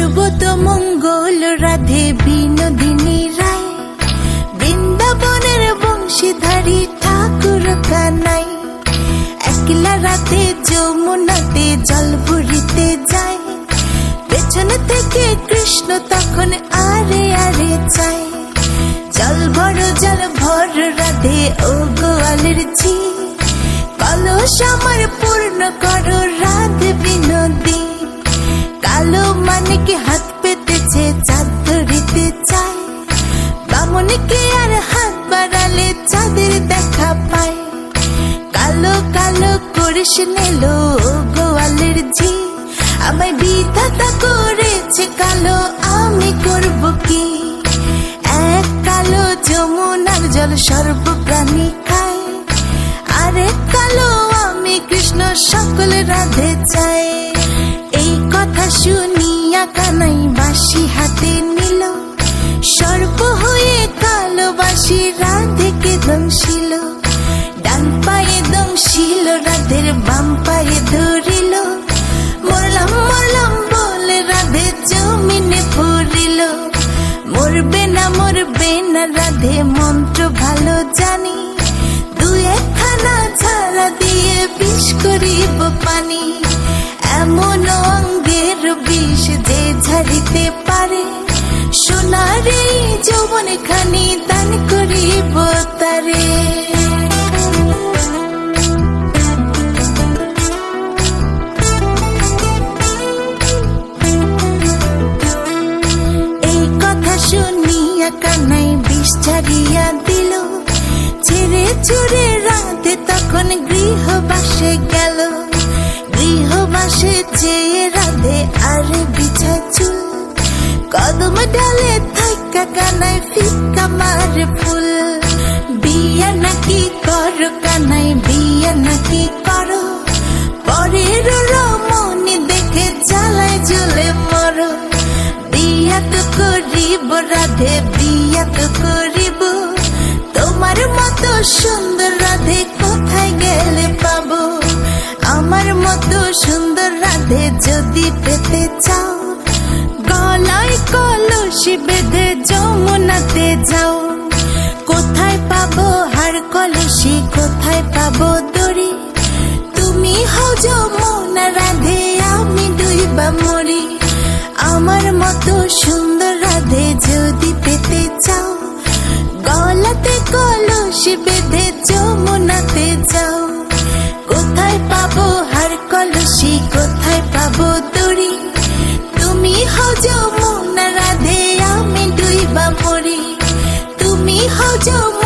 সর্বত মঙ্গল রাধে বিনোদিনী রায়, বৃন্দাবনের বংশীধারী ঠাকুর কানাই। একলা রাতে যমুনাতে জল ভরিতে যায়, পেছন থেকে কৃষ্ণ তখন আরে আরে চায়। জল ভর রাধে ও গোয়ালের ঝি, কলস আমার পূর্ণ করো রাধে বিনোদী। কালো মানিকে হাত পেতেছে চাঁদ ধরিতে চায়, বামনকে আর হাত বাড়ালে চাঁদের দেখা পায়। কালো কালো করিস নেলো গোয়ালের ঝি, আমায় বিধাতা করেছে কালো, আমি করব কি? এক কালো যমুনার জল সর্বপ্রাণী খায়, আরেক কালো আমি কৃষ্ণ সকল রাধে চাই। এই কথা শুনিয়া কানাই বাঁশি হাতে নিল, সর্প হয়ে কালো বাঁশি রাধেকে দংশিল। ডান পায়ে দংশিল রাধের, বাম পায়ে ধরিল, মরলাম মরলাম বলে রাধে জমিনে পড়িল। মরবে না রাধে মন্ত্র ভালো জানি, দু একখানা ঝাড়া দিয়ে বিষ করিব পানি। এমন অঙ্গের বিষ যে ঝাড়িতে পারে, সোনার এই যৌবন খানি দান করিব তারে। শুনিয়া কানাই বিষ ছাড়িয়া দিল, ছেড়ে ছুড়ে রাধে তখন গৃহবাসে গেল। গৃহবাসে চেয়ে রাধে আর বিছায় চুল, কদম ডালে থাকা কানাই ফিক্কা মারে ফুল। বিয়া নাকি করো কানাই, বিয়া নাকি করো, পরের রমণী দেখে জ্বালায় জ্বলে মরো। বিয়া তো করিব রাধে, বিয়া তো করিব, তোমার মতো সুন্দর রাধে কোথায় গেলে পাবো? আমার মতো সুন্দর রাধে যদি পেতে চাও, গলায় কলসি বেঁধে যমুনাতে যাও। কোথায় পাবো হার কলসি, কোথায় পাবো দড়ি? তুমি হও যমুনা রাধে, আমি ডুইবা মরি। আমার মতো সুন্দর রাধে যদি পেতে চাও, গলাতে কলসি বেঁধে যমুনাতে যাও। কোথায় পাবো হার কলসি, কোথায় পাবো দড়ি? তুমি হও যমুনা রাধে, আমি ডুইবা মরি। তুমি হও যমুনা